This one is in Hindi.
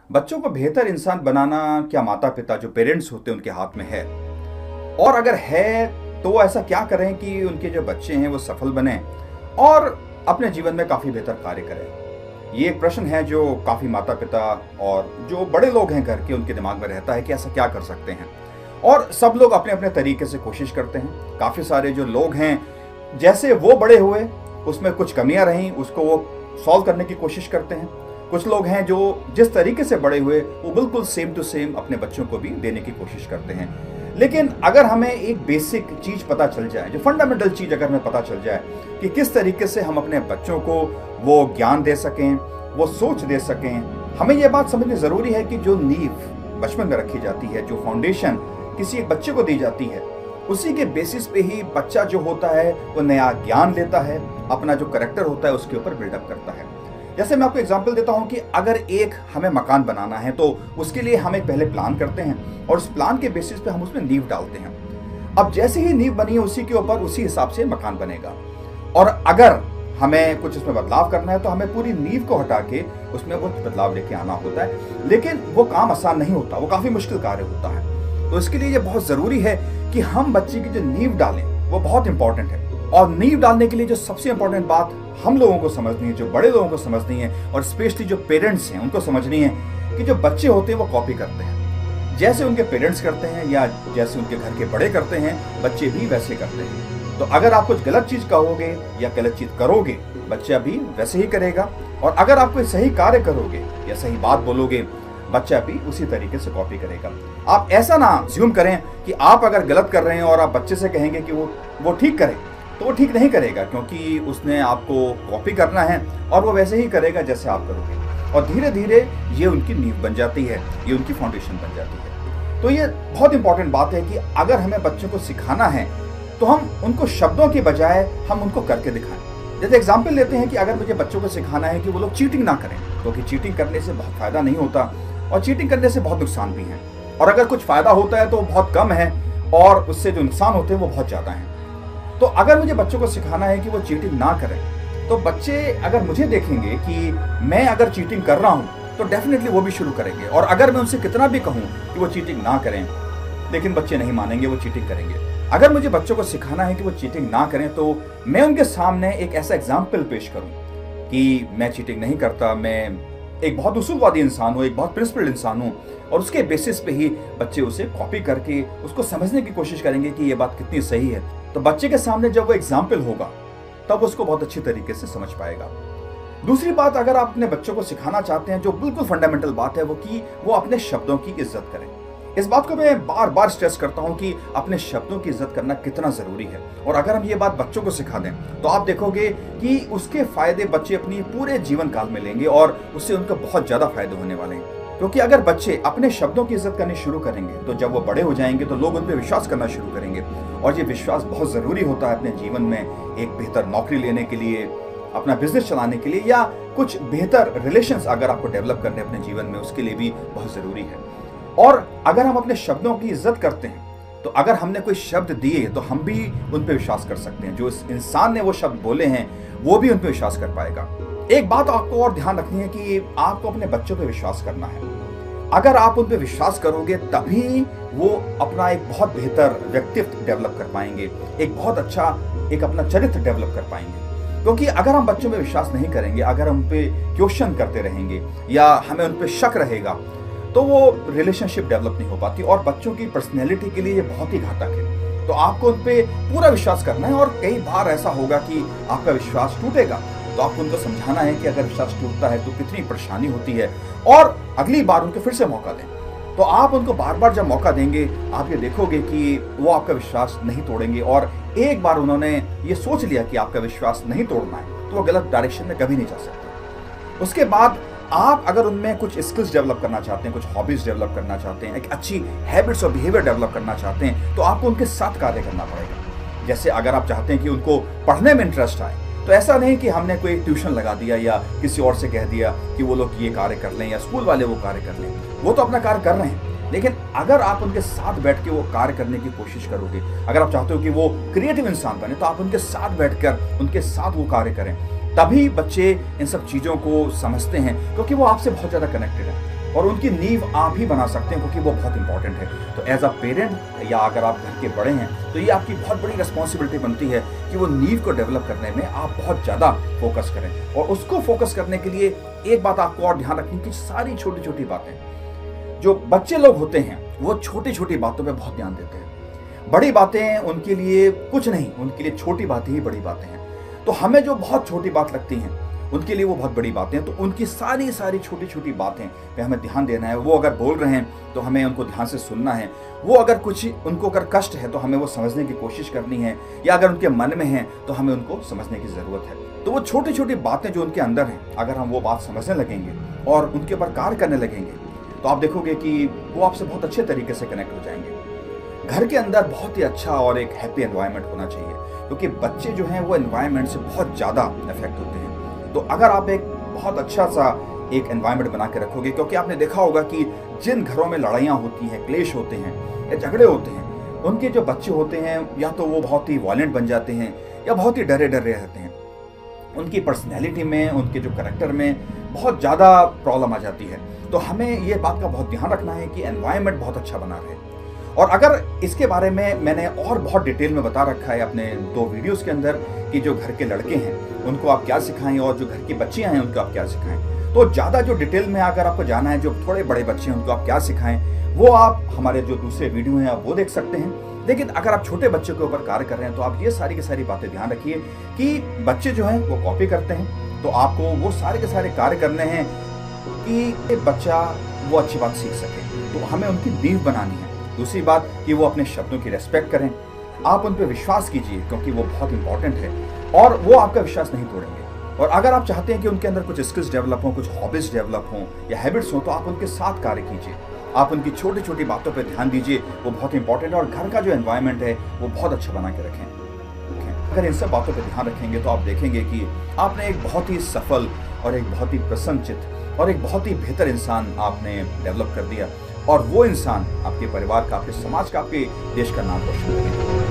बच्चों को बेहतर इंसान बनाना क्या माता पिता जो पेरेंट्स होते हैं उनके हाथ में है? और अगर है तो ऐसा क्या करें कि उनके जो बच्चे हैं वो सफल बने और अपने जीवन में काफ़ी बेहतर कार्य करें? ये एक प्रश्न है जो काफ़ी माता पिता और जो बड़े लोग हैं घर के उनके दिमाग में रहता है कि ऐसा क्या कर सकते हैं। और सब लोग अपने अपने तरीके से कोशिश करते हैं। काफ़ी सारे जो लोग हैं जैसे वो बड़े हुए उसमें कुछ कमियां रहीं उसको वो सॉल्व करने की कोशिश करते हैं। कुछ लोग हैं जो जिस तरीके से बड़े हुए वो बिल्कुल सेम टू सेम अपने बच्चों को भी देने की कोशिश करते हैं। लेकिन अगर हमें एक बेसिक चीज पता चल जाए, जो फंडामेंटल चीज अगर हमें पता चल जाए कि किस तरीके से हम अपने बच्चों को वो ज्ञान दे सकें, वो सोच दे सकें, हमें ये बात समझनी जरूरी है कि जो नींव बचपन में रखी जाती है, जो फाउंडेशन किसी एक बच्चे को दी जाती है, उसी के बेसिस पे ही बच्चा जो होता है वो नया ज्ञान लेता है, अपना जो करेक्टर होता है उसके ऊपर बिल्डअप करता है। जैसे मैं आपको एग्जांपल देता हूं कि अगर एक हमें मकान बनाना है तो उसके लिए हम एक पहले प्लान करते हैं और उस प्लान के बेसिस पे हम उसमें नींव डालते हैं। अब जैसे ही नींव बनी है उसी के ऊपर उसी हिसाब से मकान बनेगा। और अगर हमें कुछ उसमें बदलाव करना है तो हमें पूरी नींव को हटा के उसमें कुछ बदलाव लेके आना होता है। लेकिन वो काम आसान नहीं होता, वो काफी मुश्किल कार्य होता है। तो इसके लिए ये बहुत जरूरी है कि हम बच्चे की जो नींव डालें वो बहुत इंपॉर्टेंट है। और नींव डालने के लिए जो सबसे इंपॉर्टेंट बात हम लोगों को समझनी है, जो बड़े लोगों को समझनी है और स्पेशली जो पेरेंट्स हैं उनको समझनी है कि जो बच्चे होते हैं वो कॉपी करते हैं। जैसे उनके पेरेंट्स करते हैं या जैसे उनके घर के बड़े करते हैं, बच्चे भी वैसे करते हैं। तो अगर आप कुछ गलत चीज कहोगे या गलत चीज करोगे, बच्चा भी वैसे ही करेगा। और अगर आप कोई सही कार्य करोगे या सही बात बोलोगे, बच्चा भी उसी तरीके से कॉपी करेगा। आप ऐसा ना ज्यूम करें कि आप अगर गलत कर रहे हैं और आप बच्चे से कहेंगे कि वो ठीक करे, तो वो ठीक नहीं करेगा, क्योंकि उसने आपको कॉपी करना है और वो वैसे ही करेगा जैसे आप करोगे। और धीरे धीरे ये उनकी नींव बन जाती है, ये उनकी फाउंडेशन बन जाती है। तो ये बहुत इंपॉर्टेंट बात है कि अगर हमें बच्चों को सिखाना है तो हम उनको शब्दों के बजाय हम उनको करके दिखाएं। जैसे एग्जाम्पल लेते हैं कि अगर मुझे बच्चों को सिखाना है कि वो लोग चीटिंग ना करें, क्योंकि चीटिंग करने से बहुत फायदा नहीं होता और चीटिंग करने से बहुत नुकसान भी है। और अगर कुछ फायदा होता है तो बहुत कम है और उससे जो नुकसान होते हैं वो बहुत ज्यादा है। तो अगर मुझे बच्चों को सिखाना है कि वो चीटिंग ना करें, तो बच्चे अगर मुझे देखेंगे कि मैं अगर चीटिंग कर रहा हूं तो डेफिनेटली वो भी शुरू करेंगे। और अगर मैं उनसे कितना भी कहूं कि वो चीटिंग ना करें, लेकिन बच्चे नहीं मानेंगे, वो चीटिंग करेंगे। अगर मुझे बच्चों को सिखाना है कि वो चीटिंग ना करें तो मैं उनके सामने एक ऐसा एग्जाम्पल पेश करूं कि मैं चीटिंग नहीं करता, मैं एक बहुत उसूलवादी इंसान हूं, एक बहुत प्रिंसिपल्ड इंसान हूं। और उसके बेसिस पे ही बच्चे उसे कॉपी करके उसको समझने की कोशिश करेंगे कि ये बात कितनी सही है। तो बच्चे के सामने जब वो एग्जाम्पल होगा तब उसको बहुत अच्छी तरीके से समझ पाएगा। दूसरी बात, अगर आप अपने बच्चों को सिखाना चाहते हैं, जो बिल्कुल फंडामेंटल बात है, वो कि वो अपने शब्दों की इज्जत करें। इस बात को मैं बार बार स्ट्रेस करता हूं कि अपने शब्दों की इज्जत करना कितना जरूरी है। और अगर हम ये बात बच्चों को सिखा दें तो आप देखोगे कि उसके फायदे बच्चे अपनी पूरे जीवन काल में लेंगे और उससे उनका बहुत ज्यादा फायदे होने वाले हैं। क्योंकि अगर बच्चे अपने शब्दों की इज्जत करनी शुरू करेंगे तो जब वो बड़े हो जाएंगे तो लोग उन पर विश्वास करना शुरू करेंगे। और ये विश्वास बहुत जरूरी होता है अपने जीवन में एक बेहतर नौकरी लेने के लिए, अपना बिजनेस चलाने के लिए, या कुछ बेहतर रिलेशंस अगर आपको डेवलप करने अपने जीवन में, उसके लिए भी बहुत जरूरी है। और अगर हम अपने शब्दों की इज्जत करते हैं तो अगर हमने कोई शब्द दिए तो हम भी उन पर विश्वास कर सकते हैं। जो इस इंसान ने वो शब्द बोले हैं वो भी उन पर विश्वास कर पाएगा। एक बात आपको और ध्यान रखनी है कि आपको अपने बच्चों पे विश्वास करना है। अगर आप उन पे विश्वास करोगे तभी वो अपना एक बहुत बेहतर व्यक्तित्व डेवलप कर पाएंगे, एक बहुत अच्छा एक अपना चरित्र डेवलप कर पाएंगे। क्योंकि अगर हम बच्चों पे विश्वास नहीं करेंगे, अगर हम पे क्वेश्चन करते रहेंगे या हमें उन पे शक रहेगा, तो वो रिलेशनशिप डेवलप नहीं हो पाती और बच्चों की पर्सनैलिटी के लिए ये बहुत ही घातक है। तो आपको उन पे पूरा विश्वास करना है। और कई बार ऐसा होगा कि आपका विश्वास टूटेगा, तो आपको उनको समझाना है कि अगर विश्वास टूटता है तो कितनी परेशानी होती है, और अगली बार उनको फिर से मौका दें। तो आप उनको बार बार जब मौका देंगे, आप ये देखोगे कि वो आपका विश्वास नहीं तोड़ेंगे। और एक बार उन्होंने ये सोच लिया कि आपका विश्वास नहीं तोड़ना है तो वो गलत डायरेक्शन में कभी नहीं जा सकते। उसके बाद आप अगर उनमें कुछ स्किल्स डेवलप करना चाहते हैं, कुछ हॉबीज डेवलप करना चाहते हैं, एक अच्छी हैबिट्स और बिहेवियर डेवलप करना चाहते हैं, तो आपको उनके साथ कार्य करना पड़ेगा। जैसे अगर आप चाहते हैं कि उनको पढ़ने में इंटरेस्ट आए, तो ऐसा नहीं कि हमने कोई ट्यूशन लगा दिया या किसी और से कह दिया कि वो लोग ये कार्य कर लें या स्कूल वाले वो कार्य कर लें। वो तो अपना कार्य कर रहे हैं, लेकिन अगर आप उनके साथ बैठ के वो कार्य करने की कोशिश करोगे, अगर आप चाहते हो कि वो क्रिएटिव इंसान बने, तो आप उनके साथ बैठकर उनके साथ वो कार्य करें। तभी बच्चे इन सब चीज़ों को समझते हैं, क्योंकि वो आपसे बहुत ज़्यादा कनेक्टेड है। और उनकी नींव आप ही बना सकते हैं, क्योंकि वो बहुत इंपॉर्टेंट है। तो एज अ पेरेंट या अगर आप घर के बड़े हैं तो ये आपकी बहुत बड़ी रिस्पॉन्सिबिलिटी बनती है कि वो नींव को डेवलप करने में आप बहुत ज़्यादा फोकस करें। और उसको फोकस करने के लिए एक बात आपको और ध्यान रखनी कि सारी छोटी छोटी बातें, जो बच्चे लोग होते हैं वो छोटी छोटी बातों पे बहुत ध्यान देते हैं। बड़ी बातें उनके लिए कुछ नहीं, उनके लिए छोटी बातें ही बड़ी बातें हैं। तो हमें जो बहुत छोटी बात लगती हैं उनके लिए वो बहुत बड़ी बातें हैं। तो उनकी सारी सारी छोटी छोटी बातें पे हमें ध्यान देना है। वो अगर बोल रहे हैं तो हमें उनको ध्यान से सुनना है। वो अगर कुछ उनको अगर कष्ट है तो हमें वो समझने की कोशिश करनी है, या अगर उनके मन में है तो हमें उनको समझने की ज़रूरत है। तो वो छोटी छोटी बातें जो उनके अंदर हैं, अगर हम वो बात समझने लगेंगे और उनके ऊपर कार्य करने लगेंगे तो आप देखोगे कि वो आपसे बहुत अच्छे तरीके से कनेक्ट हो जाएंगे। घर के अंदर बहुत ही अच्छा और एक हैप्पी एनवायरनमेंट होना चाहिए, क्योंकि बच्चे जो हैं वो एनवायरनमेंट से बहुत ज़्यादा अफेक्ट होते हैं। तो अगर आप एक बहुत अच्छा सा एक एनवायरनमेंट बना के रखोगे, क्योंकि आपने देखा होगा कि जिन घरों में लड़ाइयाँ होती हैं, क्लेश होते हैं या झगड़े होते हैं, उनके जो बच्चे होते हैं या तो वो बहुत ही वायलेंट बन जाते हैं या बहुत ही डरे डरे रहते हैं। उनकी पर्सनैलिटी में, उनके जो करेक्टर में बहुत ज़्यादा प्रॉब्लम आ जाती है। तो हमें ये बात का बहुत ध्यान रखना है कि एनवायरनमेंट बहुत अच्छा बना रहे। और अगर इसके बारे में मैंने और बहुत डिटेल में बता रखा है अपने 2 वीडियोस के अंदर कि जो घर के लड़के हैं उनको आप क्या सिखाएं और जो घर की बच्चियां हैं उनको आप क्या सिखाएं। तो ज़्यादा जो डिटेल में अगर आपको जाना है, जो थोड़े बड़े बच्चे हैं उनको आप क्या सिखाएं, वो आप हमारे जो दूसरे वीडियो हैं आप वो देख सकते हैं। लेकिन अगर आप छोटे बच्चे के ऊपर कार्य कर रहे हैं तो आप ये सारी की सारी बातें ध्यान रखिए कि बच्चे जो हैं वो कॉपी करते हैं, तो आपको वो सारे के सारे कार्य करने हैं कि बच्चा वो अच्छी बात सीख सके। तो हमें उनकी नींव बनानी है। दूसरी बात कि वो अपने शब्दों की रेस्पेक्ट करें, आप उन पर विश्वास कीजिए, क्योंकि वो बहुत इंपॉर्टेंट है और वो आपका विश्वास नहीं तोड़ेंगे। और अगर आप चाहते हैं कि उनके अंदर कुछ स्किल्स डेवलप हों, कुछ हॉबीज डेवलप हों या हैबिट्स हों, तो आप उनके साथ कार्य कीजिए। आप उनकी छोटी छोटी बातों पर ध्यान दीजिए, वो बहुत इंपॉर्टेंट है। और घर का जो एनवायरनमेंट है वो बहुत अच्छा बना के रखें। अगर इन सब बातों पर ध्यान रखेंगे तो आप देखेंगे कि आपने एक बहुत ही सफल और एक बहुत ही प्रसन्नचित्त और एक बहुत ही बेहतर इंसान आपने डेवलप कर दिया। और वो इंसान आपके परिवार का, आपके समाज का, आपके देश का नाम रोशन करेगा।